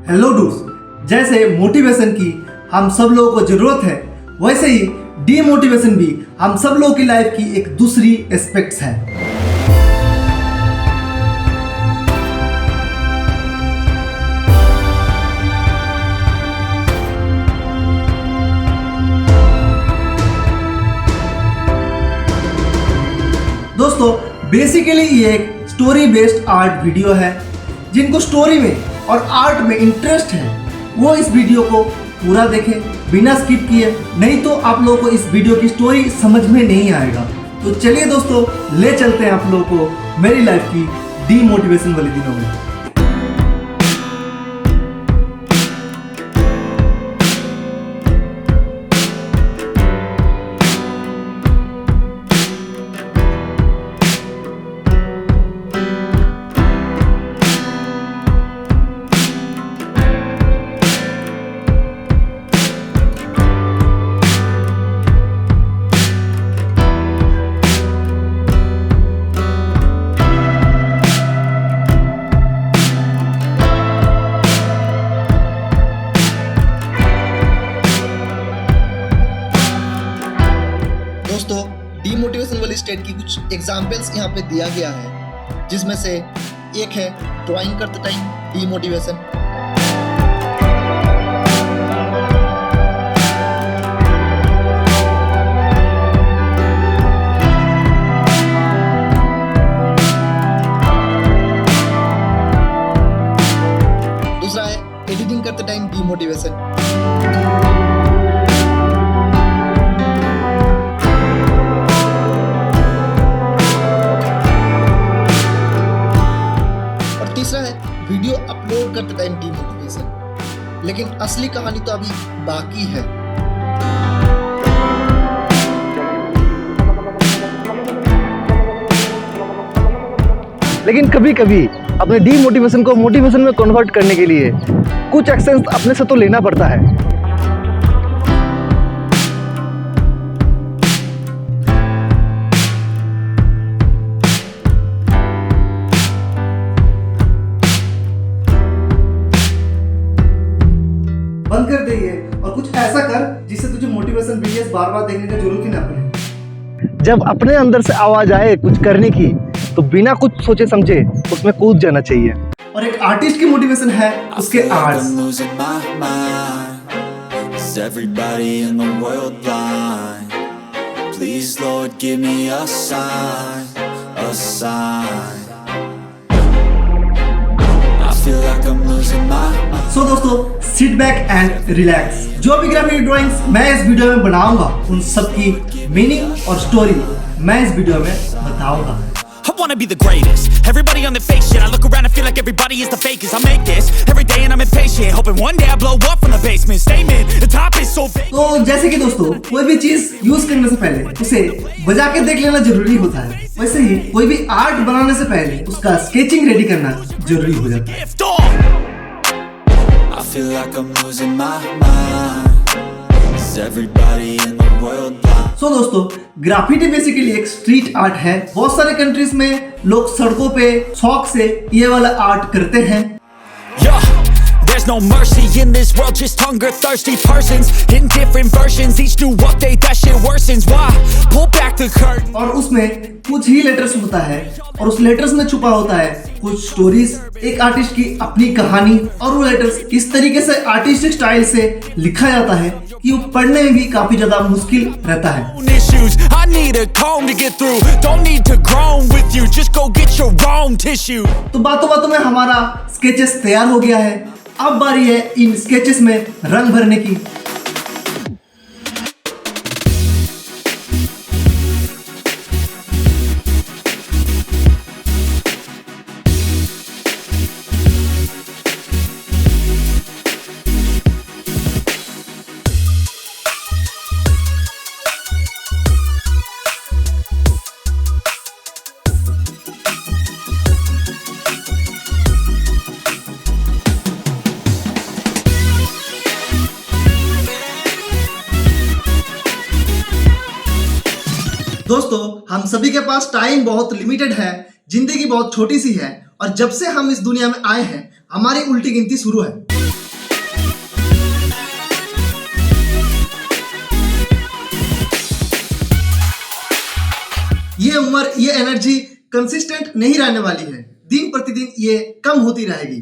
Hello do's, जैसे motivation की हम सब लोगों को जरूरत है, वैसे ही डीमोटिवेशन भी हम सब लोगों की लाइफ की एक दूसरी एस्पेक्ट्स है। दोस्तों, बेसिकली ये एक स्टोरी बेस्ड आर्ट वीडियो है। जिनको स्टोरी में और आर्ट में इंटरेस्ट है वो इस वीडियो को पूरा देखें बिना स्किप किए, नहीं तो आप लोगों को इस वीडियो की स्टोरी समझ में नहीं आएगा। तो चलिए दोस्तों, ले चलते हैं आप लोगों को मेरी लाइफ की डीमोटिवेशन वाले दिनों में। दोस्तों, डीमोटिवेशन वाली स्टेट की कुछ एग्जाम्पल्स यहाँ पे दिया गया है, जिसमें से एक है ड्राइंग करते टाइम डीमोटिवेशन। दूसरा है एडिटिंग करते टाइम डीमोटिवेशन। तीसरा है वीडियो अपलोड करते टाइम डीमोटिवेशन। लेकिन असली कहानी तो अभी बाकी है। लेकिन कभी कभी अपने डीमोटिवेशन को मोटिवेशन में कन्वर्ट करने के लिए कुछ एक्शंस अपने से तो लेना पड़ता है। बंद कर दे ये और कुछ ऐसा कर जिससे तुझे मोटिवेशन वीडियोस बार बार देखने की जरूरत ही ना पड़े। जब अपने अंदर से आवाज आए कुछ करने की, तो बिना कुछ सोचे समझे उसमें कूद जाना चाहिए। और एक आर्टिस्ट की मोटिवेशन है उसके arts. Everybody in the world blind. Please Lord give me a sign, a sign. I feel like I'm losing my mind. सो दोस्तों, सिट बैक एंड रिलैक्स। जो भी ग्राफिक ड्राइंग्स मैं इस वीडियो में बनाऊंगा उन सब की मीनिंग और स्टोरी मैं इस वीडियो में बताऊंगा। I wanna be the greatest. Everybody on the fake shit. I look around and feel like everybody is the fakest. I make this every day and I'm impatient, hoping one day I blow up from the basement. Statement, the top is so big. तो जैसे कि दोस्तों, कोई भी चीज use करने से पहले उसे बजा के देख लेना जरूरी होता है, वैसे ही कोई भी आर्ट बनाने से पहले उसका स्केचिंग रेडी करना जरूरी हो जाता है। Gift off. I feel like I'm losing my mind. Is everybody in the world blind? सो दोस्तों, ग्राफिटी बेसिकली एक स्ट्रीट आर्ट है। बहुत सारे कंट्रीज में लोग सड़कों पे शौक से ये वाला आर्ट करते हैं। Yeah, there's no mercy in this world, just hunger thirsty persons in different versions, each new update that shit worsens. Why? Pull back the curtain. और उसमें कुछ ही लेटर्स होता है और उस लेटर्स में छुपा होता है कुछ स्टोरीज, एक आर्टिस्ट की अपनी कहानी। और वो लेटर्स इस तरीके से आर्टिस्टिक स्टाइल से लिखा जाता है कि वो पढ़ने में भी काफी ज्यादा मुश्किल रहता है। Issues, I need a comb to get through. Don't need to groan with you, just go get your own tissue. तो बातों बातों में हमारा स्केचेस तैयार हो गया है। अब बारी है इन स्केचेस में रंग भरने की। दोस्तों, हम सभी के पास टाइम बहुत लिमिटेड है, जिंदगी बहुत छोटी सी है और जब से हम इस दुनिया में आए हैं हमारी उल्टी गिनती शुरू है। ये उम्र, ये एनर्जी कंसिस्टेंट नहीं रहने वाली है। दिन प्रतिदिन ये कम होती रहेगी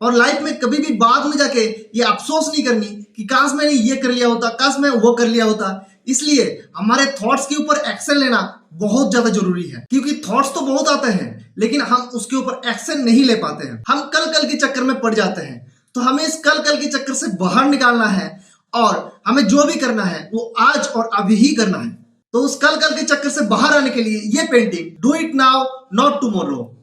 और लाइफ में कभी भी बाद में जाके ये अफसोस नहीं करनी कि काश मैंने ये कर लिया होता, काश मैं वो कर लिया होता। इसलिए हमारे थॉट्स के ऊपर एक्शन लेना बहुत ज्यादा जरूरी है, क्योंकि थॉट्स तो बहुत आते हैं लेकिन हम उसके ऊपर एक्शन नहीं ले पाते हैं। हम कल कल के चक्कर में पड़ जाते हैं। तो हमें इस कल कल के चक्कर से बाहर निकालना है और हमें जो भी करना है वो आज और अभी ही करना है। तो उस कल कल के चक्कर से बाहर आने के लिए ये painting, do it now not tomorrow.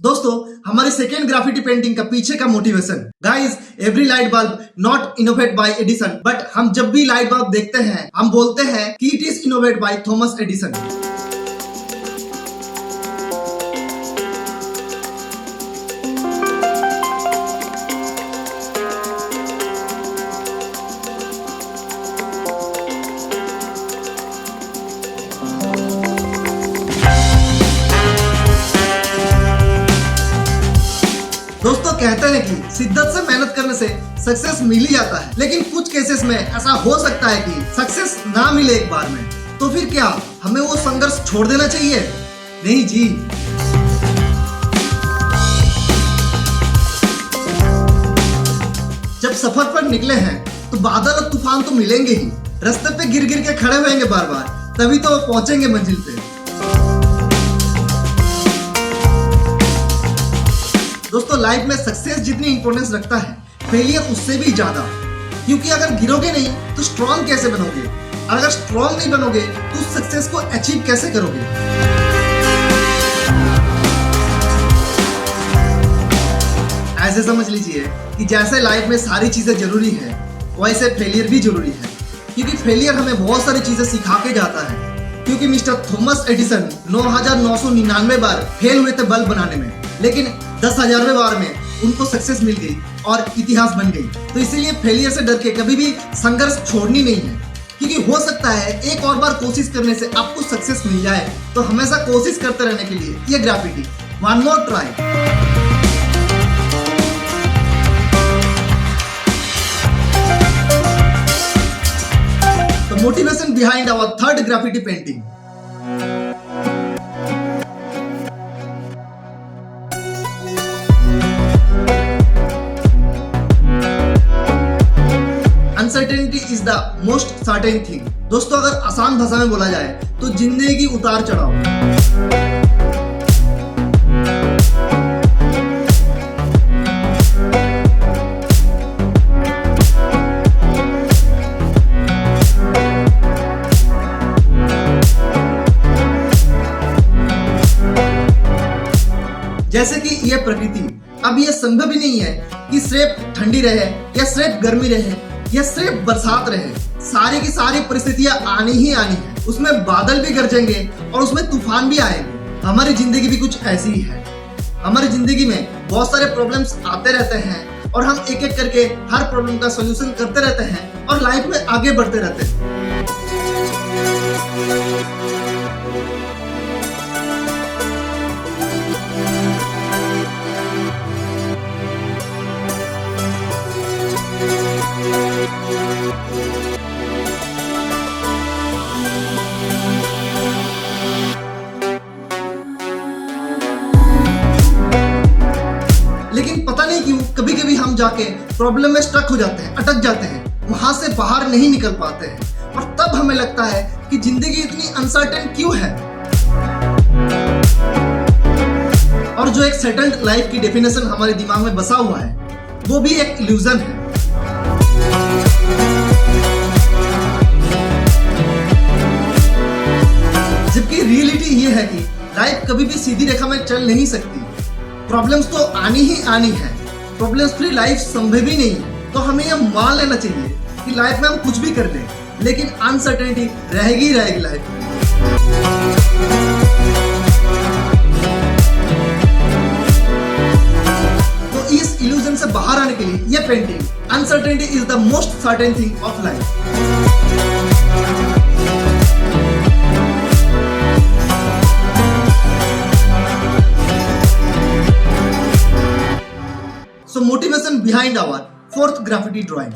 दोस्तों, हमारी सेकेंड ग्राफिटी पेंटिंग का पीछे का motivation, guys, every light bulb not innovate by Edison, but हम जब भी लाइट बल्ब देखते हैं हम बोलते हैं कि it is innovate by Thomas Edison. दोस्तों, कहते हैं कि शिद्दत से मेहनत करने से सक्सेस मिल ही जाता है, लेकिन कुछ केसेस में ऐसा हो सकता है कि सक्सेस ना मिले एक बार में। तो फिर क्या हमें वो संघर्ष छोड़ देना चाहिए? नहीं जी। जब सफर पर निकले हैं तो बादल और तूफान तो मिलेंगे ही। रास्ते पे गिर गिर के खड़े होंगे बार बार, तभी तो वो पहुंचेंगे मंजिल पे। दोस्तों, लाइफ में सक्सेस जितनी इंपॉर्टेंस रखता है, फेलियर उससे भी ज्यादा। क्योंकि अगर गिरोगे नहीं तो स्ट्रॉन्ग कैसे बनोगे? और अगर स्ट्रॉन्ग नहीं बनोगे तो सक्सेस को अचीव कैसे करोगे? ऐसे समझ लीजिए कि जैसे लाइफ में सारी चीजें जरूरी है, वैसे फेलियर भी जरूरी है। क्योंकि फेलियर हमें बहुत सारी चीजें सिखा के जाता है। क्योंकि मिस्टर थॉमस एडिसन 9,999 बार फेल हुए थे बल्ब बनाने में, लेकिन 10,000वें बार में उनको सक्सेस मिल गई और इतिहास बन गई। तो इसीलिए फेलियर से डर के कभी भी संघर्ष छोड़नी नहीं है। क्योंकि हो सकता है एक और बार कोशिश करने से आपको सक्सेस मिल जाए। तो हमेशा कोशिश करते रहने के लिए ये graffiti, one more try. The motivation behind our third graffiti painting. Uncertainty is the most certain thing. दोस्तों, अगर आसान भाषा में बोला जाए तो जिंदगी की उतार चढ़ाव। जैसे कि ये प्रकृति, अब ये संभव ही नहीं है कि सिर्फ ठंडी रहे या सिर्फ गर्मी रहे या सिर्फ बरसात रहे। सारी की सारी परिस्थितियां आनी ही आनी है। उसमें बादल भी गरजेंगे और उसमें तूफान भी आएंगे। हमारी जिंदगी भी कुछ ऐसी ही है। हमारी जिंदगी में बहुत सारे प्रॉब्लम्स आते रहते हैं और हम एक एक करके हर प्रॉब्लम का सॉल्यूशन करते रहते हैं और लाइफ में आगे बढ़ते रहते हैं। लेकिन पता नहीं क्यों कभी कभी हम जाके प्रॉब्लम में स्टक हो जाते हैं, अटक जाते हैं, वहां से बाहर नहीं निकल पाते हैं और तब हमें लगता है कि जिंदगी इतनी अनसर्टेन क्यों है। और जो एक सेटल्ड लाइफ की डेफिनेशन हमारे दिमाग में बसा हुआ है वो भी एक इल्यूजन है। जबकि रियलिटी ये है कि लाइफ कभी भी सीधी रेखा में चल नहीं सकती। प्रॉब्लम्स तो आनी ही आनी है। प्रॉब्लम्स फ्री लाइफ संभव ही नहीं है। तो हमें यह मान लेना चाहिए कि लाइफ में हम कुछ भी कर लें, लेकिन अनसर्टेनिटी रहेगी ही रहेगी लाइफ में। इस इल्यूजन से बाहर आने के लिए ये painting uncertainty is the most certain thing of life. So motivation behind our fourth graffiti drawing.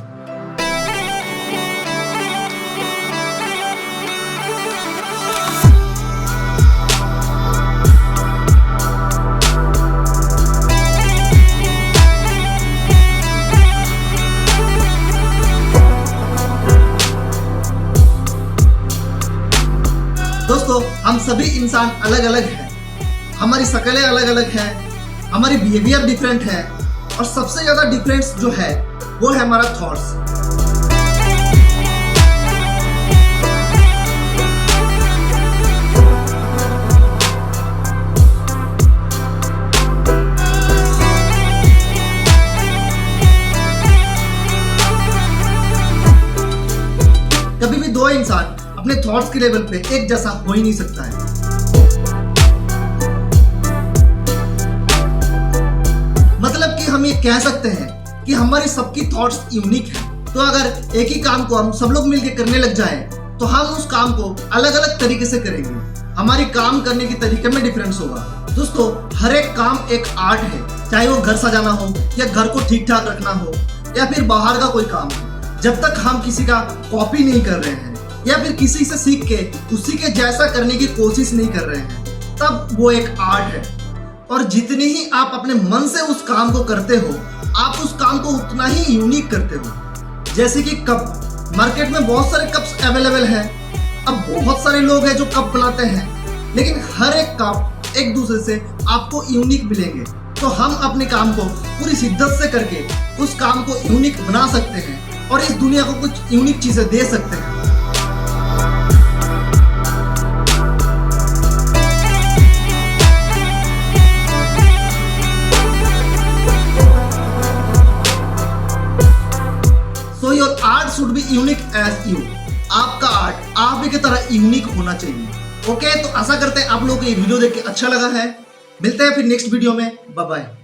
दोस्तों, हम सभी इंसान अलग अलग हैं, हमारी शक्लें अलग अलग हैं, हमारी बिहेवियर डिफरेंट है और सबसे ज्यादा डिफरेंस जो है वो है हमारा थॉट्स। कभी भी दो इंसान अपने थॉट्स के लेवल पे एक जैसा हो ही नहीं सकता है। मतलब कि हम ये कह सकते हैं कि हमारी सबकी थॉट्स यूनिक है। तो अगर एक ही काम को हम सब लोग मिलकर करने लग जाएं, तो हम उस काम को अलग अलग तरीके से करेंगे। हमारी काम करने के तरीके में डिफरेंस होगा। दोस्तों, हर एक काम एक आर्ट है, चाहे वो घर सजाना हो या घर को ठीक ठाक रखना हो या फिर बाहर का कोई काम हो। जब तक हम किसी का कॉपी नहीं कर रहे हैं या फिर किसी से सीख के उसी के जैसा करने की कोशिश नहीं कर रहे हैं, तब वो एक आर्ट है। और जितनी ही आप अपने मन से उस काम को करते हो, आप उस काम को उतना ही यूनिक करते हो। जैसे कि कप, मार्केट में बहुत सारे कप्स अवेलेबल हैं। अब बहुत सारे लोग हैं जो कप बनाते हैं, लेकिन हर एक कप एक दूसरे से आपको यूनिक मिलेंगे। तो हम अपने काम को पूरी शिद्दत से करके उस काम को यूनिक बना सकते हैं और इस दुनिया को कुछ यूनिक चीजें दे सकते हैं। So your art should be unique as you. आपका आर्ट आप ही की तरह यूनिक होना चाहिए। ओके, तो आशा करते हैं आप लोगों को ये वीडियो देख के अच्छा लगा है। मिलते हैं फिर नेक्स्ट वीडियो में। Bye bye.